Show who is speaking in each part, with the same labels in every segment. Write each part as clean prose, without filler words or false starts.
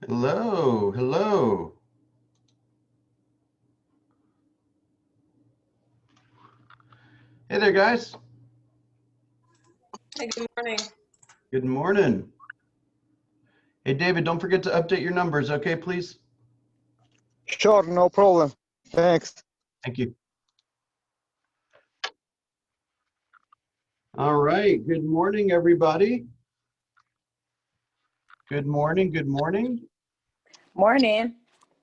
Speaker 1: Hello, hello. Hey there, guys.
Speaker 2: Hey, good morning.
Speaker 1: Good morning. Hey, David, don't forget to update your numbers, okay, please?
Speaker 3: Sure, no problem. Thanks.
Speaker 1: Thank you. All right. Good morning, everybody. Good morning. Good morning.
Speaker 4: Morning.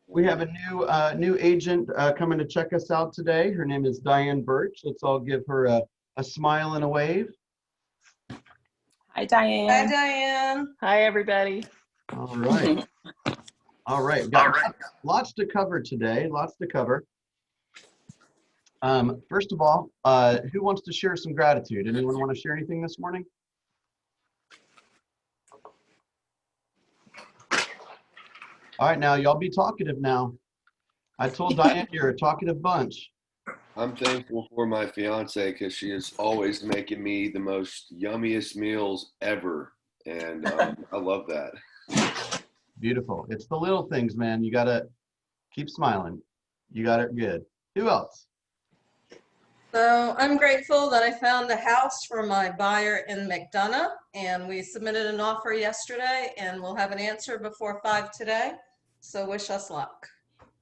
Speaker 1: We have a new agent coming to check us out today. Her name is Diane Birch. Let's all give her a smile and a wave.
Speaker 4: Hi,
Speaker 2: Hi,
Speaker 4: Diane.
Speaker 2: Diane.
Speaker 4: Hi, everybody.
Speaker 1: All right. All right. Got lots to cover today. Lots to cover. First of all, who wants to share some gratitude? Anyone want to share anything this morning? All right, now y'all be talkative now. I told Diane you're a talkative bunch.
Speaker 5: I'm thankful for my fiance because she is always making me the most yummiest meals ever, and I love that.
Speaker 1: Beautiful. It's the little things, man. You gotta keep smiling. You got it good. Who else?
Speaker 2: So I'm grateful that I found a house for my buyer in McDonough, and we submitted an offer yesterday, and we'll have an answer before 5 today. So wish us luck.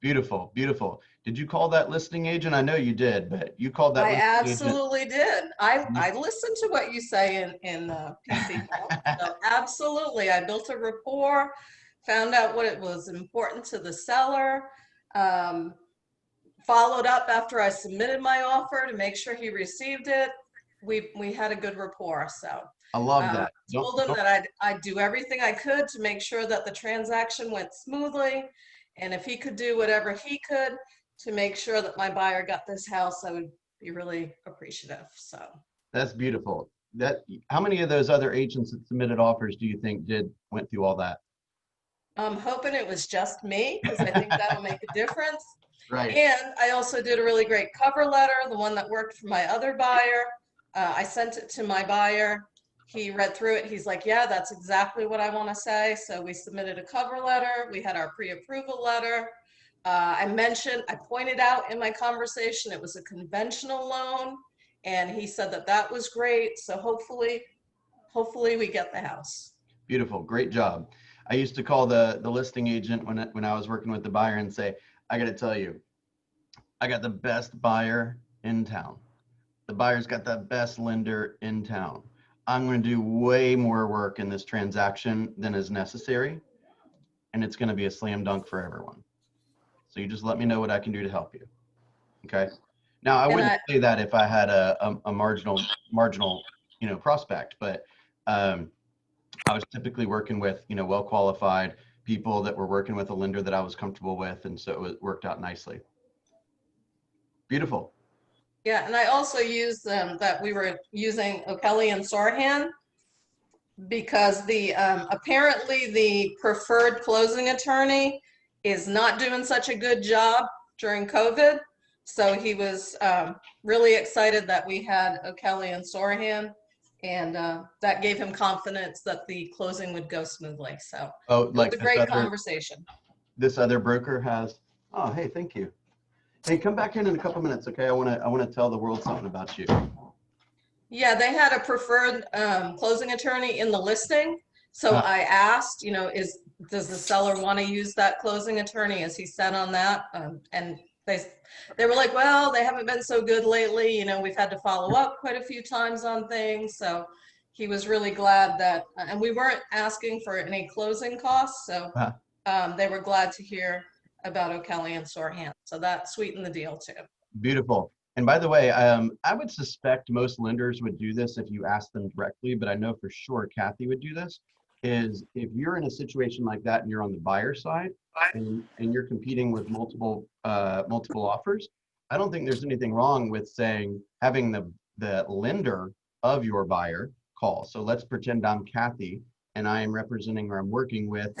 Speaker 1: Beautiful, beautiful. Did you call that listing agent? I know you did, but you called that
Speaker 2: I
Speaker 1: listing agent.
Speaker 2: absolutely did. I listened to what you say in PC Hall. So absolutely, I built a rapport, found out what it was important to the seller. Um, Followed up after I submitted my offer to make sure he received it. We had a good rapport. So
Speaker 1: I love that.
Speaker 2: told him that I'd do everything I could to make sure that the transaction went smoothly. And if he could do whatever he could to make sure that my buyer got this house, I would be really appreciative. So
Speaker 1: That's beautiful. How many of those other agents that submitted offers do you think went through all that?
Speaker 2: I'm hoping it was just me because I think that'll make a difference.
Speaker 1: Right.
Speaker 2: And I also did a really great cover letter, the one that worked for my other buyer. I sent it to my buyer. He read through it. He's like, yeah, that's exactly what I want to say. So we submitted a cover letter. We had our pre-approval letter. I pointed out in my conversation, it was a conventional loan. And he said that that was great. So hopefully we get the house.
Speaker 1: Beautiful. Great job. I used to call the listing agent when I was working with the buyer and say, I got to tell you, I got the best buyer in town. The buyer's got the best lender in town. I'm going to do way more work in this transaction than is necessary, and it's going to be a slam dunk for everyone. So you just let me know what I can do to help you. Okay. Now I wouldn't say that if I had a marginal prospect, but I was typically working with well qualified people that were working with a lender that I was comfortable with, and so it worked out nicely. Beautiful.
Speaker 2: Yeah, and I also used that we were using O'Kelly and Sorhan because the apparently the preferred closing attorney is not doing such a good job during COVID. So he was really excited that we had O'Kelly and Sorhan, and that gave him confidence that the closing would go smoothly. So it was a great conversation.
Speaker 1: This other broker has. Oh, hey, thank you. Hey, come back in a couple minutes, okay? I want to tell the world something about you.
Speaker 2: Yeah, they had a preferred closing attorney in the listing. So I asked, does the seller want to use that closing attorney? Is he set on that? And they were like, well, they haven't been so good lately. We've had to follow up quite a few times on things. So he was really glad that, and we weren't asking for any closing costs. So they were glad to hear about O'Kelly and Sorhan. So that sweetened the deal too.
Speaker 1: Beautiful. And by the way, I would suspect most lenders would do this if you asked them directly, but I know for sure Kathy would do this, is if you're in a situation like that and you're on the buyer side and you're competing with multiple offers, I don't think there's anything wrong with having the lender of your buyer call. So let's pretend I'm Kathy and I am representing or I'm working with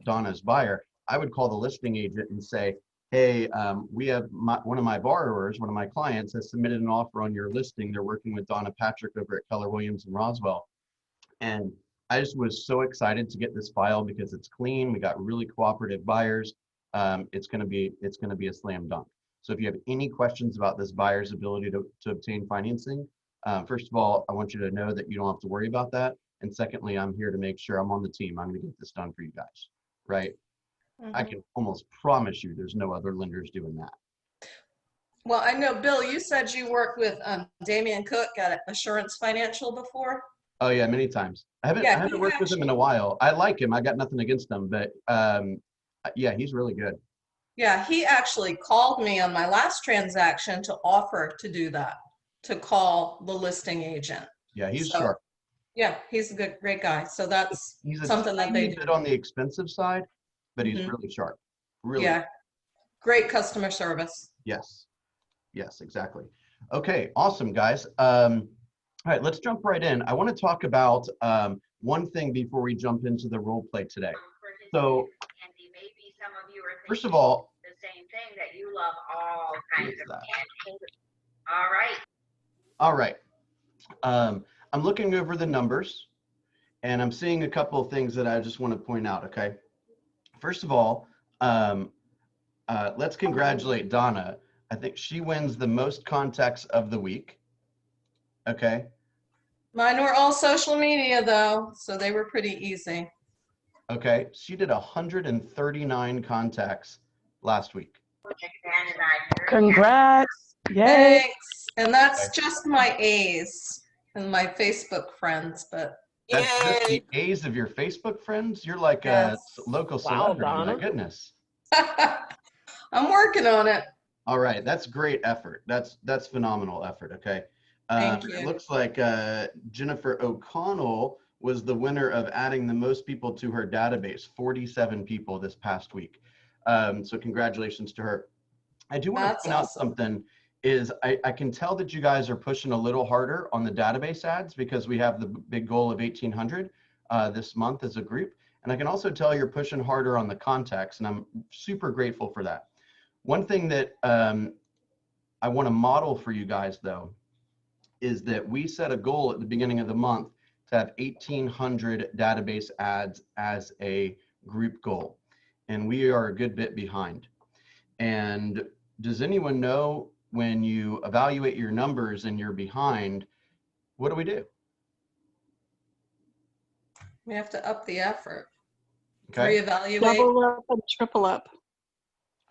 Speaker 1: Donna's buyer. I would call the listing agent and say, hey, we have one of my borrowers, one of my clients has submitted an offer on your listing. They're working with Donna Patrick over at Keller Williams and Roswell. And I just was so excited to get this file because it's clean. We got really cooperative buyers. It's gonna be a slam dunk. So if you have any questions about this buyer's ability to obtain financing, first of all, I want you to know that you don't have to worry about that. And secondly, I'm here to make sure I'm on the team. I'm gonna get this done for you guys, right? I
Speaker 2: Mhm.
Speaker 1: can almost promise you there's no other lenders doing that.
Speaker 2: Well, I know, Bill, you said you worked with Damian Cook at Assurance Financial before.
Speaker 1: Oh yeah, many times. I
Speaker 2: Yeah,
Speaker 1: haven't
Speaker 2: he
Speaker 1: worked with him in a
Speaker 2: actually,
Speaker 1: while. I like him. I got nothing against him, but yeah, he's really good.
Speaker 2: yeah, he actually called me on my last transaction to offer to do that, to call the listing agent.
Speaker 1: Yeah, he's
Speaker 2: So,
Speaker 1: sharp.
Speaker 2: yeah, he's a great guy. So that's
Speaker 1: He's a
Speaker 2: something that
Speaker 1: tiny
Speaker 2: they
Speaker 1: bit
Speaker 2: do.
Speaker 1: on the expensive side, but he's
Speaker 2: Mhm.
Speaker 1: really sharp. Really,
Speaker 2: Yeah, great customer service.
Speaker 1: yes, yes, exactly. Okay, awesome, guys. All right, let's jump right in. I want to talk about one thing before we jump into the role play today. So, first of all,
Speaker 6: the same thing that you love all
Speaker 1: who
Speaker 6: kinds
Speaker 1: is
Speaker 6: of
Speaker 1: that?
Speaker 6: candy. All right.
Speaker 1: All right. I'm looking over the numbers and I'm seeing a couple of things that I just want to point out, okay? First of all, let's congratulate Donna. I think she wins the most contacts of the week, okay?
Speaker 2: Mine were all social media though, so they were pretty easy.
Speaker 1: Okay, she did 139 contacts last week.
Speaker 4: Congrats. Yay.
Speaker 2: Thanks. And that's just my A's and my Facebook friends, but
Speaker 1: That's just the
Speaker 7: Yay.
Speaker 1: A's of your Facebook friends? You're like a
Speaker 2: yes.
Speaker 1: local
Speaker 7: Wow,
Speaker 1: celebrity, my
Speaker 7: Donna.
Speaker 1: goodness.
Speaker 2: I'm working on it.
Speaker 1: All right, that's great effort. That's phenomenal effort, okay?
Speaker 2: Thank
Speaker 1: It
Speaker 2: you.
Speaker 1: looks like Jennifer O'Connell was the winner of adding the most people to her database, 47 people this past week. So congratulations to her. I do want to
Speaker 2: That's
Speaker 1: point out
Speaker 2: awesome.
Speaker 1: something is I can tell that you guys are pushing a little harder on the database ads because we have the big goal of 1,800 this month as a group. And I can also tell you're pushing harder on the contacts, and I'm super grateful for that. One thing that I want to model for you guys, though, is that we set a goal at the beginning of the month to have 1,800 database ads as a group goal. And we are a good bit behind. And does anyone know when you evaluate your numbers and you're behind, what do we do?
Speaker 2: We have to up the effort.
Speaker 1: Okay.
Speaker 2: Reevaluate.
Speaker 7: Double up and triple up.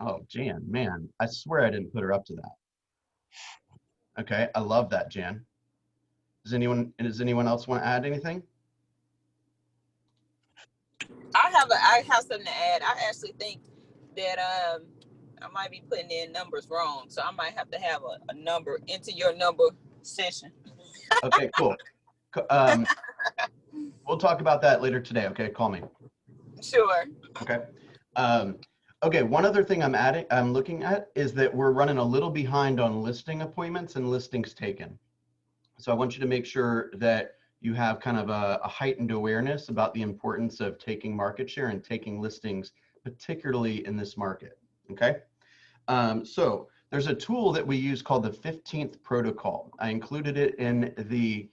Speaker 1: Oh, Jan, man, I swear I didn't put her up to that. Okay, I love that, Jan. Does anyone else want to add anything?
Speaker 7: I have something to add. I actually think that I might be putting in numbers wrong, so I might have to have a number into your number session.
Speaker 1: Okay, cool. We'll talk about that later today. Okay, call me.
Speaker 7: Sure.
Speaker 1: Okay. Okay, one other thing I'm looking at is that we're running a little behind on listing appointments and listings taken. So I want you to make sure that you have kind of a heightened awareness about the importance of taking market share and taking listings, particularly in this market, okay? So there's a tool that we use called the 15th protocol. I included it in the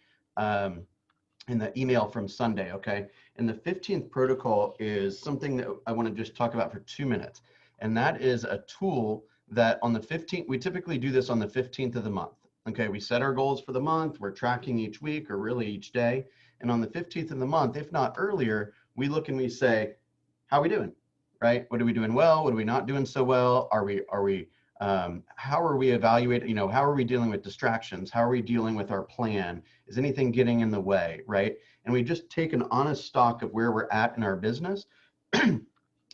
Speaker 1: email from Sunday, okay? And the 15th protocol is something that I want to just talk about for 2 minutes. And that is a tool that on the 15th, we typically do this on the 15th of the month. Okay, we set our goals for the month, we're tracking each week or really each day. And on the 15th of the month, if not earlier, we look and we say, how are we doing? Right? What are we doing well? What are we not doing so well? How are we evaluating, how are we dealing with distractions? How are we dealing with our plan? Is anything getting in the way, right? And we just take an honest stock of where we're at in our business and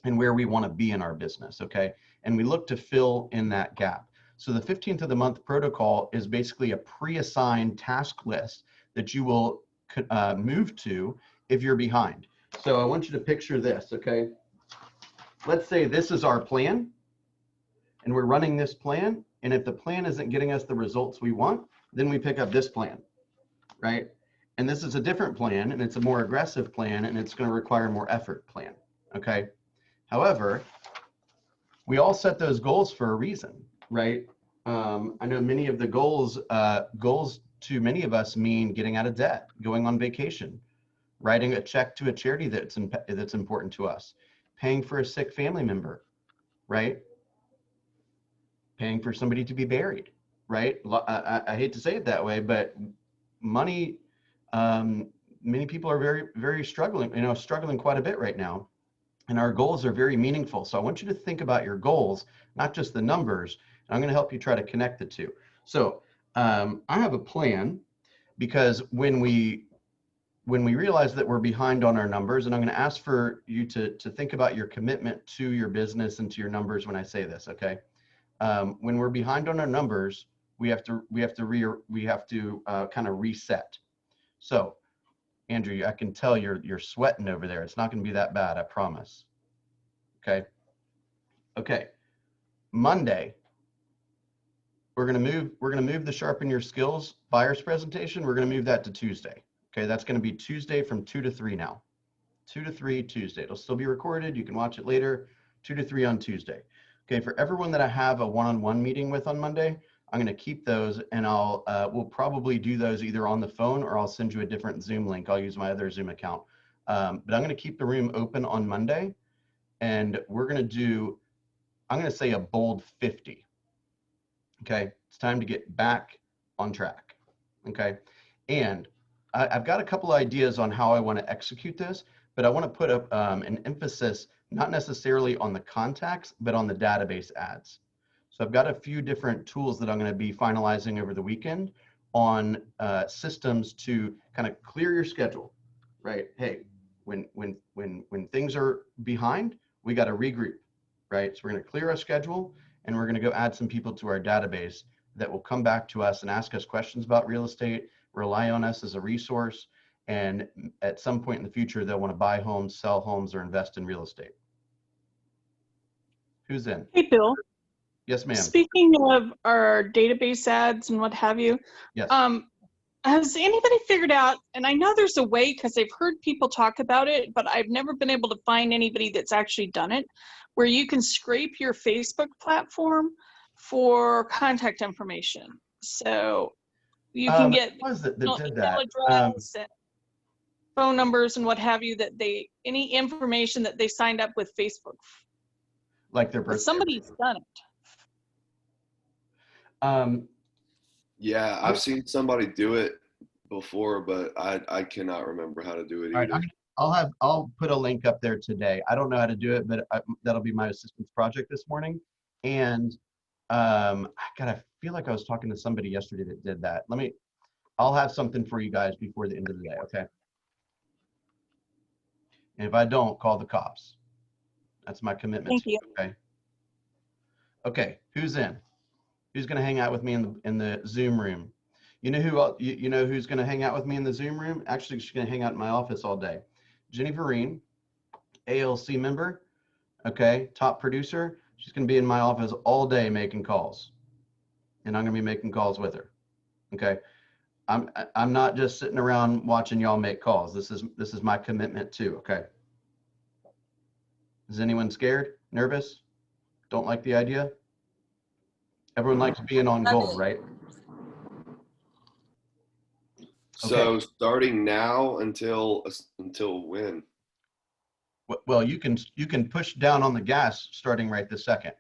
Speaker 1: where we want to be in our business, okay? And we look to fill in that gap. So the 15th of the month protocol is basically a pre-assigned task list that you will move to if you're behind. So I want you to picture this, okay? Let's say this is our plan and we're running this plan. And if the plan isn't getting us the results we want, then we pick up this plan, right? And this is a different plan and it's a more aggressive plan and it's going to require more effort plan, okay? However, we all set those goals for a reason, right? I know many of the goals to many of us mean getting out of debt, going on vacation, writing a check to a charity that's important to us, paying for a sick family member, right? Paying for somebody to be buried, right? I hate to say it that way, but money, many people are very struggling, struggling quite a bit right now. And our goals are very meaningful. So I want you to think about your goals, not just the numbers. I'm going to help you try to connect the two. So I have a plan, because when we realize that we're behind on our numbers, and I'm going to ask for you to think about your commitment to your business and to your numbers when I say this, okay? When we're behind on our numbers, we have to kind of reset. So, Andrew, I can tell you're sweating over there. It's not going to be that bad, I promise. Okay. Okay. Monday, we're going to move the Sharpen Your Skills buyer's presentation. We're going to move that to Tuesday. Okay, that's going to be Tuesday from 2 to 3 now. 2 to 3 Tuesday. It'll still be recorded. You can watch it later. 2 to 3 on Tuesday. Okay, for everyone that I have a one-on-one meeting with on Monday, I'm going to keep those, and we'll probably do those either on the phone, or I'll send you a different Zoom link. I'll use my other Zoom account. But I'm going to keep the room open on Monday, and we're going to do, I'm going to say, a bold 50. Okay, it's time to get back on track. Okay, and I've got a couple ideas on how I want to execute this, but I want to put up an emphasis not necessarily on the contacts, but on the database ads. So I've got a few different tools that I'm going to be finalizing over the weekend on systems to kind of clear your schedule, right? Hey, when things are behind, we got to regroup, right? So we're going to clear our schedule, and we're going to go add some people to our database that will come back to us and ask us questions about real estate, rely on us as a resource, and at some point in the future, they'll want to buy homes, sell homes, or invest in real estate. Who's in?
Speaker 8: Hey, Bill.
Speaker 1: Yes, ma'am.
Speaker 8: Speaking of our database ads and what have you,
Speaker 1: Yes.
Speaker 8: has anybody figured out, and I know there's a way because I've heard people talk about it, but I've never been able to find anybody that's actually done it, where you can scrape your Facebook platform for contact information. So you can get
Speaker 1: what was it that
Speaker 8: email
Speaker 1: did that?
Speaker 8: address and phone numbers and what have you, that any information that they signed up with Facebook.
Speaker 1: Like their
Speaker 8: But
Speaker 1: birthday.
Speaker 8: somebody's done it.
Speaker 5: Yeah, I've seen somebody do it before, but I cannot remember how to do it
Speaker 1: All right,
Speaker 5: either.
Speaker 1: I'll put a link up there today. I don't know how to do it, but that'll be my assistant's project this morning. And God, I feel like I was talking to somebody yesterday that did that. I'll have something for you guys before the end of the day, okay? And if I don't, call the cops. That's my commitment.
Speaker 8: Thank you.
Speaker 1: Okay. Okay, who's in? Who's going to hang out with me in the Zoom room? You know who's going to hang out with me in the Zoom room? Actually, she's going to hang out in my office all day. Jenny Vereen, ALC member, okay, top producer. She's going to be in my office all day making calls, and I'm going to be making calls with her. Okay, I'm not just sitting around watching y'all make calls. This is my commitment too. Okay. Is anyone scared? Nervous? Don't like the idea? Everyone likes being on gold, right?
Speaker 5: So starting now until when?
Speaker 1: Well, you can push down on the gas starting right this second.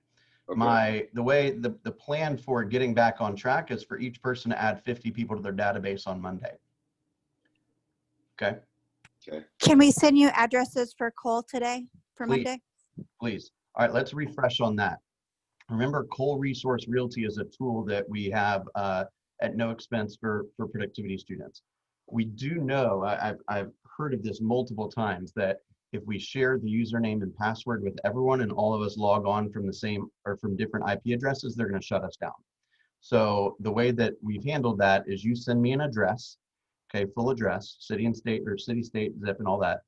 Speaker 1: Okay. The plan for getting back on track is for each person to add 50 people to their database on Monday. Okay.
Speaker 5: Okay.
Speaker 9: Can we send you addresses for Cole today for Monday?
Speaker 1: Please. All right, let's refresh on that. Remember, Cole Resource Realty is a tool that we have at no expense for productivity students. We do know, I've heard of this multiple times, that if we share the username and password with everyone and all of us log on from the same or from different IP addresses, they're going to shut us down. So the way that we've handled that is you send me an address, okay, full address, city and state, or city, state, zip, and all that.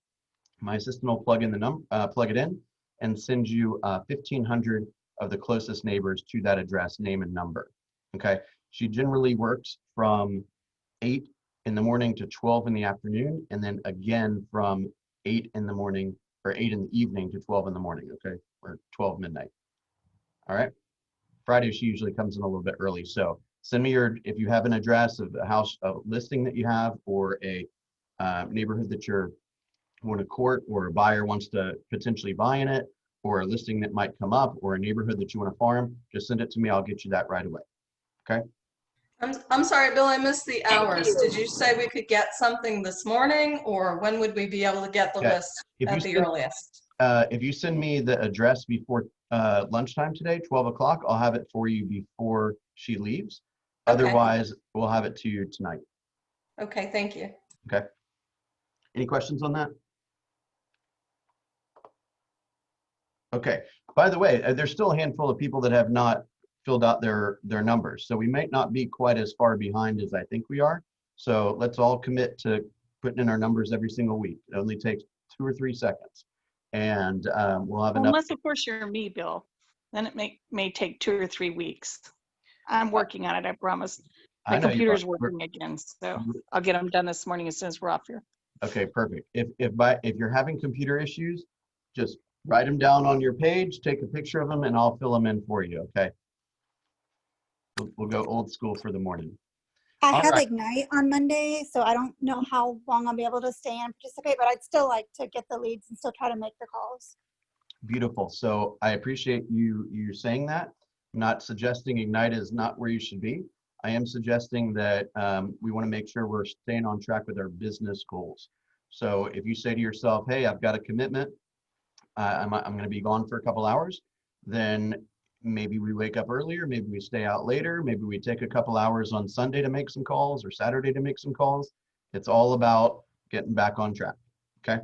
Speaker 1: My assistant will plug it in, and send you 1,500 of the closest neighbors to that address, name and number. Okay, she generally works from 8 in the morning to 12 in the afternoon, and then again from 8 in the morning or 8 in the evening to 12 in the morning. Okay, or 12 midnight. All right. Friday she usually comes in a little bit early. So send me if you have an address of a house, a listing that you have, or a neighborhood that you're when a court or a buyer wants to potentially buy in it, or a listing that might come up, or a neighborhood that you want to farm, just send it to me. I'll get you that right away. Okay.
Speaker 2: I'm sorry, Bill, I missed the hours. Did you say we could get something this morning, or when would we be able to get the
Speaker 1: Okay.
Speaker 2: list
Speaker 1: If you
Speaker 2: at the
Speaker 1: send,
Speaker 2: earliest?
Speaker 1: if you send me the address before lunchtime today, 12 o'clock, I'll have it for you before she leaves.
Speaker 2: Okay.
Speaker 1: Otherwise, we'll have it to you tonight.
Speaker 2: Okay, thank you.
Speaker 1: Okay. Any questions on that? Okay. By the way, there's still a handful of people that have not filled out their numbers. So we might not be quite as far behind as I think we are. So let's all commit to putting in our numbers every single week. It only takes 2 or 3 seconds. And we'll have enough.
Speaker 8: Unless, of course, you're me, Bill. Then it may take 2 or 3 weeks. I'm working on it, I promise.
Speaker 1: I
Speaker 8: My
Speaker 1: know you are.
Speaker 8: computer's working again, so I'll get them done this morning as soon as we're off here.
Speaker 1: Okay, perfect. If you're having computer issues, just write them down on your page, take a picture of them, and I'll fill them in for you, okay? We'll go old school for the morning.
Speaker 9: I
Speaker 1: All
Speaker 9: have
Speaker 1: right.
Speaker 9: Ignite on Monday, so I don't know how long I'll be able to stay and participate, but I'd still like to get the leads and still try to make the calls.
Speaker 1: Beautiful. So I appreciate you saying that. I'm not suggesting Ignite is not where you should be. I am suggesting that we want to make sure we're staying on track with our business goals. So if you say to yourself, hey, I've got a commitment, I'm going to be gone for a couple hours, then maybe we wake up earlier, maybe we stay out later, maybe we take a couple hours on Sunday to make some calls or Saturday to make some calls. It's all about getting back on track. Okay.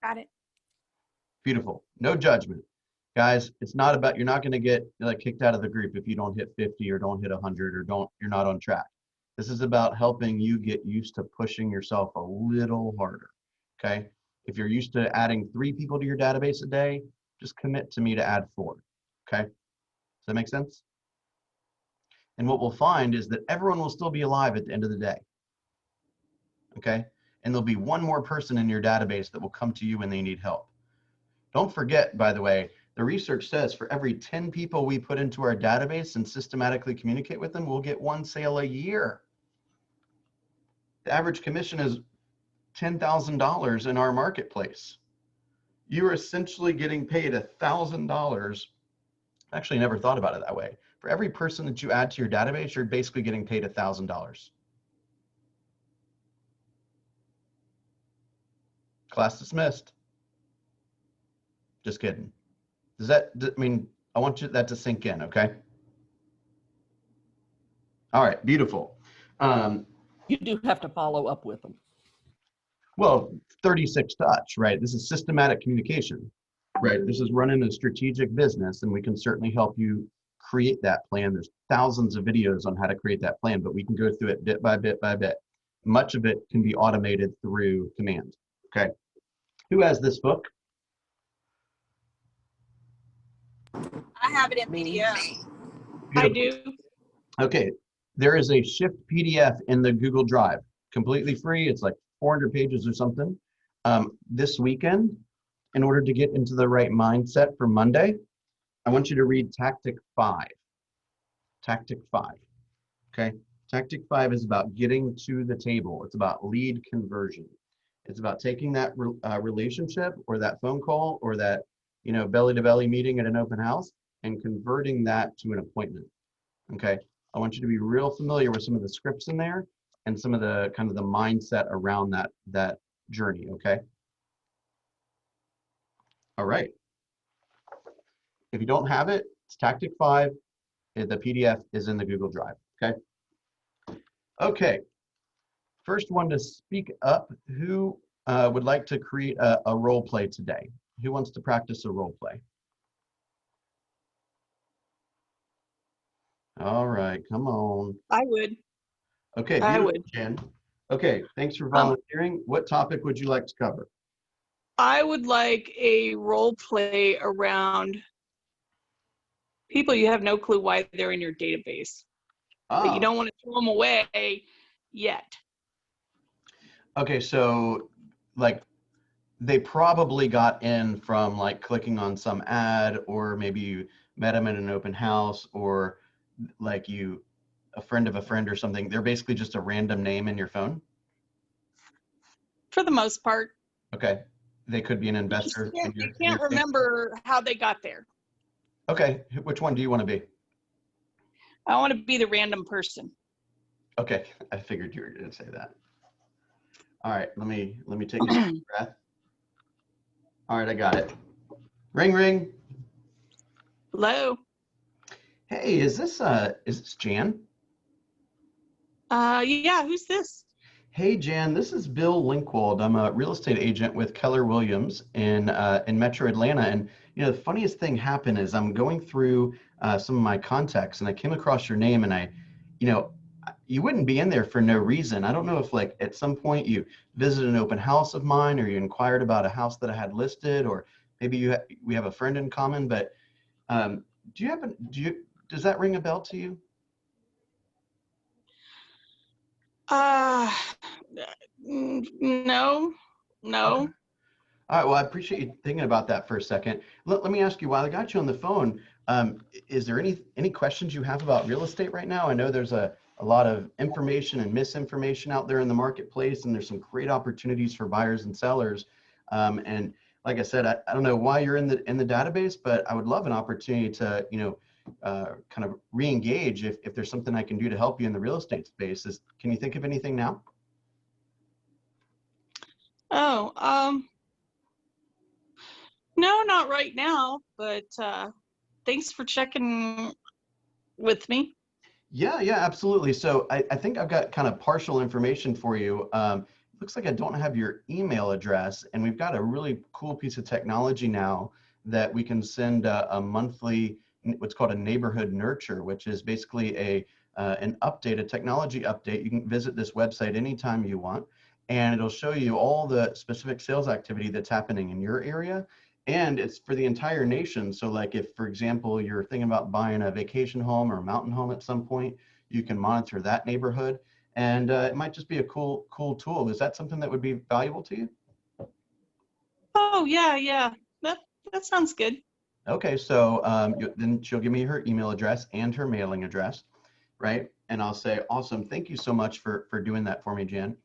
Speaker 9: Got it.
Speaker 1: Beautiful. No judgment. Guys, it's not about, you're not going to get like kicked out of the group if you don't hit 50 or don't hit 100 or you're not on track. This is about helping you get used to pushing yourself a little harder. Okay. If you're used to adding 3 people to your database a day, just commit to me to add 4. Okay. Does that make sense? And what we'll find is that everyone will still be alive at the end of the day. Okay. And there'll be one more person in your database that will come to you when they need help. Don't forget, by the way, the research says for every 10 people we put into our database and systematically communicate with them, we'll get 1 sale a year. The average commission is $10,000 in our marketplace. You are essentially getting paid $1,000. Actually, never thought about it that way. For every person that you add to your database, you're basically getting paid $1,000. Class dismissed. Just kidding. Does that, I mean, I want that to sink in, okay? All right, beautiful.
Speaker 10: You do have to follow up with them.
Speaker 1: Well, 36 touch, right? This is systematic communication, right? This is running a strategic business, and we can certainly help you create that plan. There's thousands of videos on how to create that plan, but we can go through it bit by bit by bit. Much of it can be automated through command, okay? Who has this book?
Speaker 7: I have it in PDF.
Speaker 8: I do.
Speaker 1: Okay, there is a Shift PDF in the Google Drive, completely free. It's like 400 pages or something. This weekend, in order to get into the right mindset for Monday, I want you to read Tactic 5. Tactic 5, okay? Tactic 5 is about getting to the table. It's about lead conversion. It's about taking that relationship or that phone call or that, you know, belly-to-belly meeting at an open house and converting that to an appointment, okay? I want you to be real familiar with some of the scripts in there and some of the kind of the mindset around that journey, okay? All right. If you don't have it, it's Tactic 5. The PDF is in the Google Drive, okay? Okay. First one to speak up, who would like to create a role play today? Who wants to practice a role play? All right, come on.
Speaker 8: I would.
Speaker 1: Okay,
Speaker 8: I
Speaker 1: beautiful,
Speaker 8: would.
Speaker 1: Jen. Okay, thanks for volunteering. What topic would you like to cover?
Speaker 8: I would like a role play around people you have no clue why they're in your database. But you don't want to throw them away yet.
Speaker 1: Okay, so like they probably got in from like clicking on some ad, or maybe you met them in an open house, or like a friend of a friend or something. They're basically just a random name in your phone.
Speaker 8: For the most part.
Speaker 1: Okay. they could be an
Speaker 8: You just
Speaker 1: investor in
Speaker 8: can't,
Speaker 1: your,
Speaker 8: you
Speaker 1: in your
Speaker 8: can't
Speaker 1: family?
Speaker 8: remember how they got there.
Speaker 1: Okay, which one do you want to be?
Speaker 8: I want to be the random person.
Speaker 1: Okay, I figured you were going to say that. All right, let me take a deep breath. All right, I got it. Ring, ring.
Speaker 8: Hello.
Speaker 1: Hey, is this Jan?
Speaker 8: Yeah, who's this?
Speaker 1: Hey, Jan, this is Bill Linkwald. I'm a real estate agent with Keller Williams in Metro Atlanta. And the funniest thing happened is I'm going through some of my contacts, and I came across your name, and you wouldn't be in there for no reason. I don't know if like at some point you visited an open house of mine, or you inquired about a house that I had listed, or maybe we have a friend in common. But does that ring a bell to you?
Speaker 8: No.
Speaker 1: Okay. All right, well, I appreciate you thinking about that for a second. Let me ask you, while I got you on the phone, is there any questions you have about real estate right now? I know there's a lot of information and misinformation out there in the marketplace, and there's some great opportunities for buyers and sellers. And like I said, I don't know why you're in the database, but I would love an opportunity to, kind of re-engage if there's something I can do to help you in the real estate space. Can you think of anything now?
Speaker 8: Oh, no, not right now, but thanks for checking with me.
Speaker 1: Yeah, absolutely. So I think I've got kind of partial information for you. Looks like I don't have your email address, and we've got a really cool piece of technology now that we can send a monthly, what's called a neighborhood nurture, which is basically an update, a technology update. You can visit this website anytime you want, and it'll show you all the specific sales activity that's happening in your area. And it's for the entire nation. So like if, for example, you're thinking about buying a vacation home or a mountain home at some point, you can monitor that neighborhood. And it might just be a cool tool. Is that something that would be valuable to you?
Speaker 8: Oh, yeah. That sounds good.
Speaker 1: Okay, so then she'll give me her email address and her mailing address, right? And I'll say, awesome, thank you so much for doing that for me, Jan.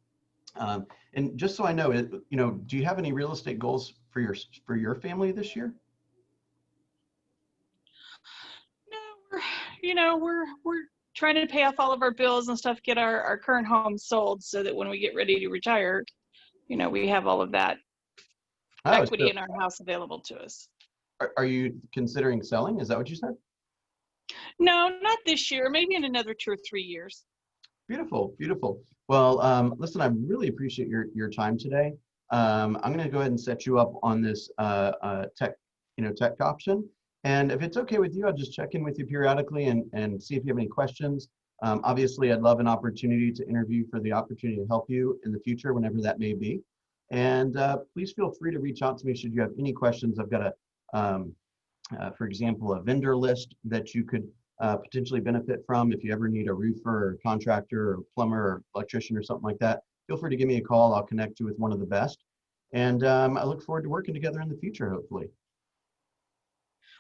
Speaker 1: And just so I know, do you have any real estate goals for your family this year?
Speaker 8: No, we're trying to pay off all of our bills and stuff, get our current home sold so that when we get ready to retire, we have all of that equity in our house available to us.
Speaker 1: Are you considering selling? Is that what you said?
Speaker 8: No, not this year. Maybe in another 2 or 3 years.
Speaker 1: Beautiful. Well, listen, I really appreciate your time today. I'm going to go ahead and set you up on this tech option. And if it's okay with you, I'll just check in with you periodically and see if you have any questions. Obviously, I'd love an opportunity to interview for the opportunity to help you in the future, whenever that may be. And please feel free to reach out to me should you have any questions. I've got for example, a vendor list that you could potentially benefit from if you ever need a roofer or contractor or plumber or electrician or something like that. Feel free to give me a call. I'll connect you with one of the best. And I look forward to working together in the future, hopefully.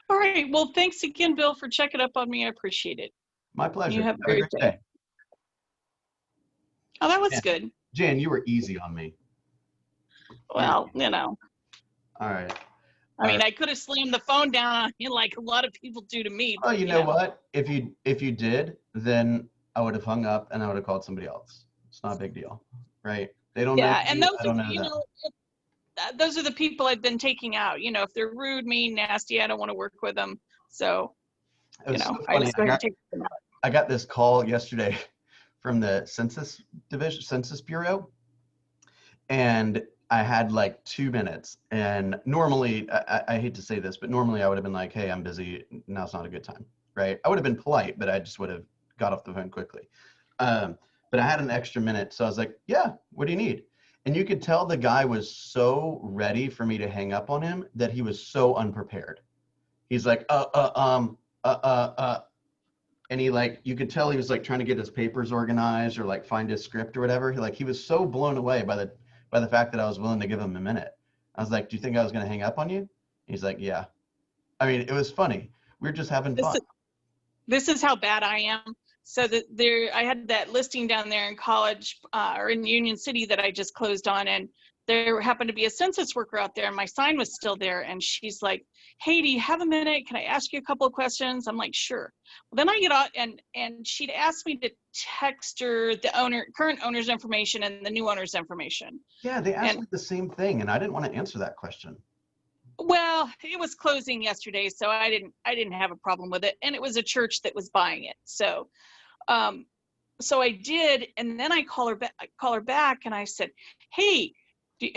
Speaker 8: All right. Well, thanks again, Bill, for checking up on me. I appreciate it.
Speaker 1: My pleasure.
Speaker 8: You have
Speaker 1: a great day.
Speaker 8: Oh, that was good.
Speaker 1: Jan, you were easy on me.
Speaker 8: Well,
Speaker 1: All right.
Speaker 8: I mean, I could have slammed the phone down on you like a lot of people do to me.
Speaker 1: Oh, you know what? If you did, then I would have hung up and I would have called somebody else. It's not a big deal, right? They don't know.
Speaker 8: Yeah, and those
Speaker 1: I don't
Speaker 8: are,
Speaker 1: know
Speaker 8: those are the people I've been taking out. If they're rude, mean, nasty, I don't want to work with them. So,
Speaker 1: so
Speaker 8: I just go ahead and take them out.
Speaker 1: I got this call yesterday from the Census Bureau, and I had like 2 minutes. And normally, I hate to say this, but normally I would have been like, hey, I'm busy. Now's not a good time, right? I would have been polite, but I just would have got off the phone quickly. But I had an extra minute. So I was like, yeah, what do you need? And you could tell the guy was so ready for me to hang up on him that he was so unprepared. He's like, and he you could tell he was like trying to get his papers organized or like find his script or whatever. He was so blown away by the fact that I was willing to give him a minute. I was like, do you think I was going to hang up on you? He's like, yeah. I mean, it was funny. We were just having fun.
Speaker 8: This is how bad I am. So I had that listing down there in College or in Union City that I just closed on, and there happened to be a census worker out there and my sign was still there. And she's like, hey, do you have a minute? Can I ask you a couple of questions? I'm like, sure. Well, then I get out and she'd asked me to text her the current owner's information and the new owner's information.
Speaker 1: Yeah, they asked
Speaker 8: And
Speaker 1: me the same thing, and I didn't want to answer that question.
Speaker 8: well, it was closing yesterday, so I didn't have a problem with it. And it was a church that was buying it. So so I did, and then I call her back and I said, hey, do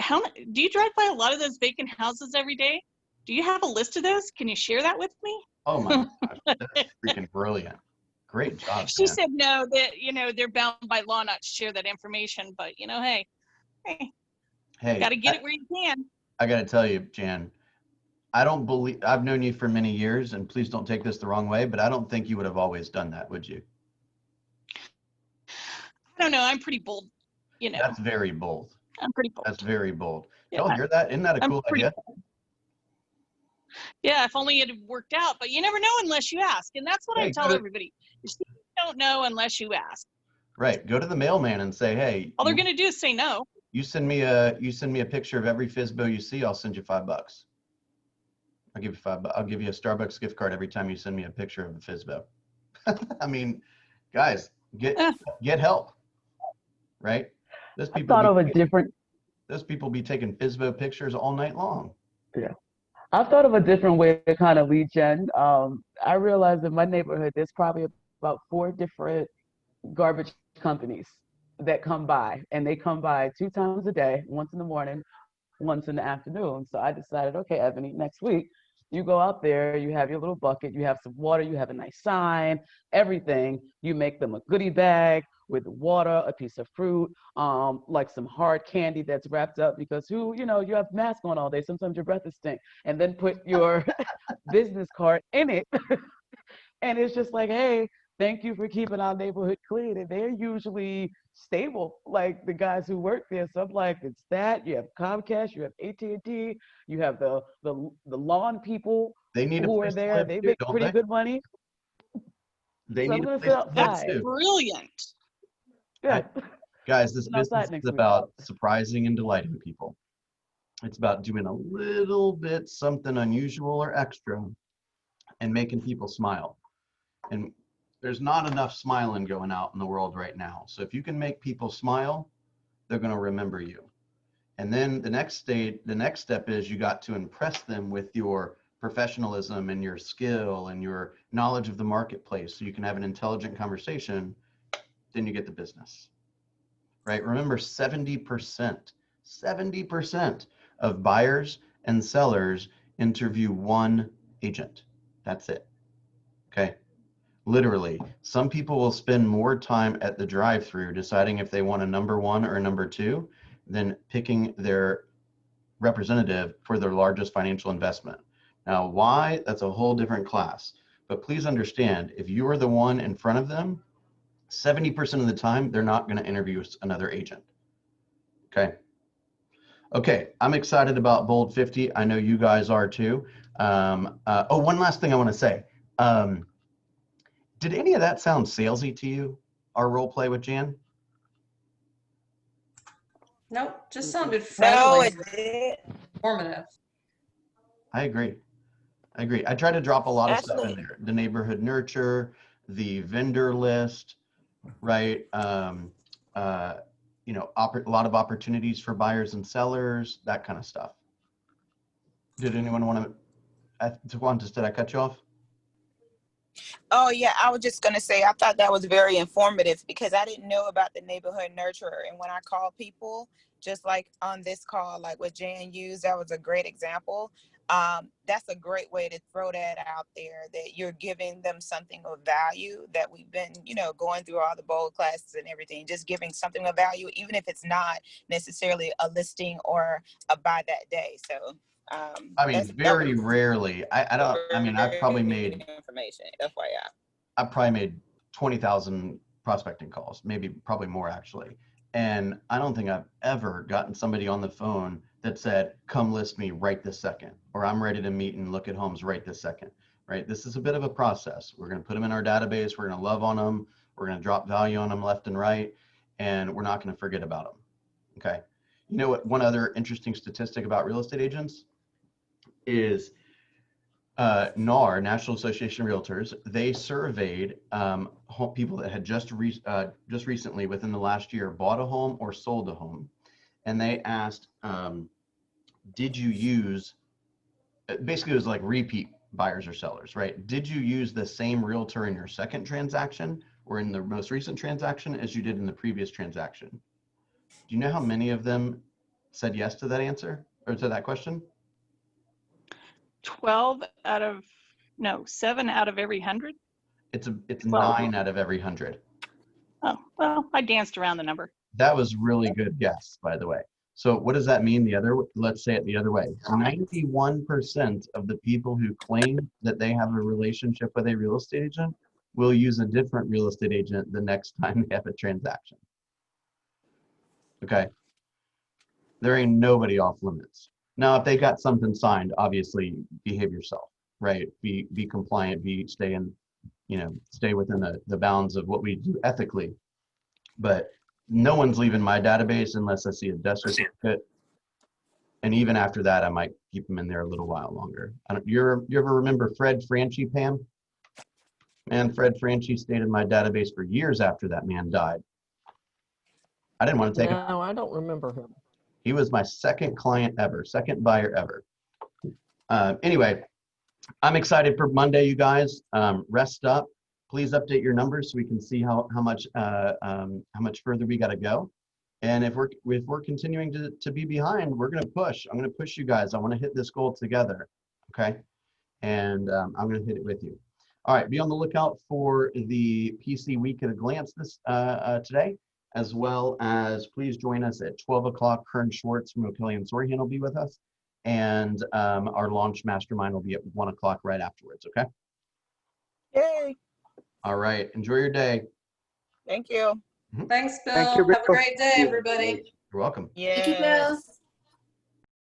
Speaker 8: you drive by a lot of those vacant houses every day? Do you have a list of those? Can you share that with me?
Speaker 1: Oh my gosh, that's freaking brilliant. Great job,
Speaker 8: She
Speaker 1: Jan.
Speaker 8: said no, that they're bound by law not to share that information, but hey,
Speaker 1: Hey,
Speaker 8: got to get it where you can.
Speaker 1: I got to tell you, Jan, I've known you for many years, and please don't take this the wrong way, but I don't think you would have always done that, would you?
Speaker 8: I don't know. I'm pretty bold,
Speaker 1: That's very bold.
Speaker 8: I'm pretty bold.
Speaker 1: That's very bold.
Speaker 8: Yeah,
Speaker 1: Y'all hear that? Isn't that a
Speaker 8: I'm
Speaker 1: cool
Speaker 8: pretty
Speaker 1: idea?
Speaker 8: bold. Yeah, if only it had worked out, but you never know unless you ask. And that's what I tell everybody. You don't know unless you ask.
Speaker 1: Right. Go to the mailman and say, hey,
Speaker 8: All they're going to do is say no.
Speaker 1: you send me a picture of every FSBO you see, I'll send you $5. I'll give you I'll give you a Starbucks gift card every time you send me a picture of a FSBO. I mean, guys, get help. Right? Those people those people be taking FSBO pictures all night long.
Speaker 10: Yeah. I've thought of a different way to kind of lead gen. I realized in my neighborhood, there's probably about 4 different garbage companies that come by, and they come by 2 times a day, once in the morning, once in the afternoon. So I decided, okay, Ebony, next week, you go out there, you have your little bucket, you have some water, you have a nice sign, everything. You make them a goodie bag with water, a piece of fruit, like some hard candy that's wrapped up, because you have mask on all day. Sometimes your breath is stink. And then put your business card in it. And it's just like, hey, thank you for keeping our neighborhood clean. And they're usually stable, like the guys who work there. So I'm like, it's that. You have Comcast, you have AT&T, you have the lawn people who are there. They make pretty good money.
Speaker 1: They
Speaker 10: So
Speaker 1: need
Speaker 10: I'm
Speaker 1: a
Speaker 10: gonna sit
Speaker 1: place to live
Speaker 10: outside.
Speaker 1: too.
Speaker 8: Brilliant.
Speaker 10: Yeah.
Speaker 1: Guys, this
Speaker 10: Sit outside
Speaker 1: business
Speaker 10: next
Speaker 1: is
Speaker 10: week.
Speaker 1: about surprising and delighting people. It's about doing a little bit something unusual or extra and making people smile. And there's not enough smiling going out in the world right now. So if you can make people smile, they're going to remember you. And then the next step is you got to impress them with your professionalism and your skill and your knowledge of the marketplace, so you can have an intelligent conversation. Then you get the business, right? Remember, 70% of buyers and sellers interview one agent. That's it. Okay. Literally, some people will spend more time at the drive-through deciding if they want a number 1 or a number 2 than picking their representative for their largest financial investment. Now, why? That's a whole different class. But please understand, if you are the one in front of them, 70% of the time, they're not going to interview another agent. Okay. Okay, I'm excited about Bold 50. I know you guys are too. One last thing I want to say. Did any of that sound salesy to you, our role play with Jan?
Speaker 2: Nope, just sounded
Speaker 7: No,
Speaker 2: friendly,
Speaker 7: it did.
Speaker 2: informative.
Speaker 1: I agree. I try to drop a lot of stuff in
Speaker 7: Actually,
Speaker 1: there. The neighborhood nurture, the vendor list, right? A lot of opportunities for buyers and sellers, that kind of stuff. Did anyone want to, did I cut you off?
Speaker 7: oh yeah, I was just gonna say I thought that was very informative because I didn't know about the neighborhood nurturer. And when I call people, just like on this call, like what Jan used, that was a great example. That's a great way to throw that out there, that you're giving them something of value, that we've been, going through all the bold classes and everything, just giving something of value, even if it's not necessarily a listing or a buy that day. So
Speaker 1: I mean, very rarely. I've probably made
Speaker 7: information, FYI.
Speaker 1: I've probably made 20,000 prospecting calls, probably more actually. And I don't think I've ever gotten somebody on the phone that said, come list me right this second, or I'm ready to meet and look at homes right this second, right? This is a bit of a process. We're going to put them in our database. We're going to love on them. We're going to drop value on them left and right. And we're not going to forget about them. Okay. You know what? One other interesting statistic about real estate agents is NAR, National Association of Realtors. They surveyed people that had just recently, within the last year, bought a home or sold a home, and they asked, did you use? Basically, it was like repeat buyers or sellers, right? Did you use the same realtor in your second transaction or in the most recent transaction as you did in the previous transaction? Do you know how many of them said yes to that answer or to that question?
Speaker 8: 7 out of every 100.
Speaker 1: It's
Speaker 8: 12.
Speaker 1: 9 out of every 100.
Speaker 8: Oh, well, I danced around the number.
Speaker 1: That was really good guess, by the way. So what does that mean? Let's say it the other way. 91% of the people who claim that they have a relationship with a real estate agent will use a different real estate agent the next time they have a transaction. Okay. There ain't nobody off limits. Now, if they got something signed, obviously behave yourself, right? Be compliant, stay within the bounds of what we do ethically. But no one's leaving my database unless I see a death certificate. And even after that, I might keep them in there a little while longer. You ever remember Fred Franchi, Pam? Man, Fred Franchi stayed in my database for years after that man died. I didn't want to take him.
Speaker 11: No, I don't remember him.
Speaker 1: He was my second client ever, second buyer ever. Anyway, I'm excited for Monday, you guys. Rest up. Please update your numbers so we can see how much further we got to go. And if we're continuing to be behind, we're going to push. I'm going to push you guys. I want to hit this goal together. Okay. And I'm going to hit it with you. All right. Be on the lookout for the PC Week at a Glance today, as well as please join us at 12 o'clock. Kern Schwartz from O'Kelly and Sorihan will be with us. And our launch mastermind will be at 1 o'clock right afterwards. Okay.
Speaker 7: Yay.
Speaker 1: All right. Enjoy your day.
Speaker 7: Thank you.
Speaker 2: Thanks, Bill.
Speaker 3: Thank you,
Speaker 2: Have a
Speaker 3: Bill.
Speaker 2: great day, everybody.
Speaker 1: You're welcome.
Speaker 7: Yes.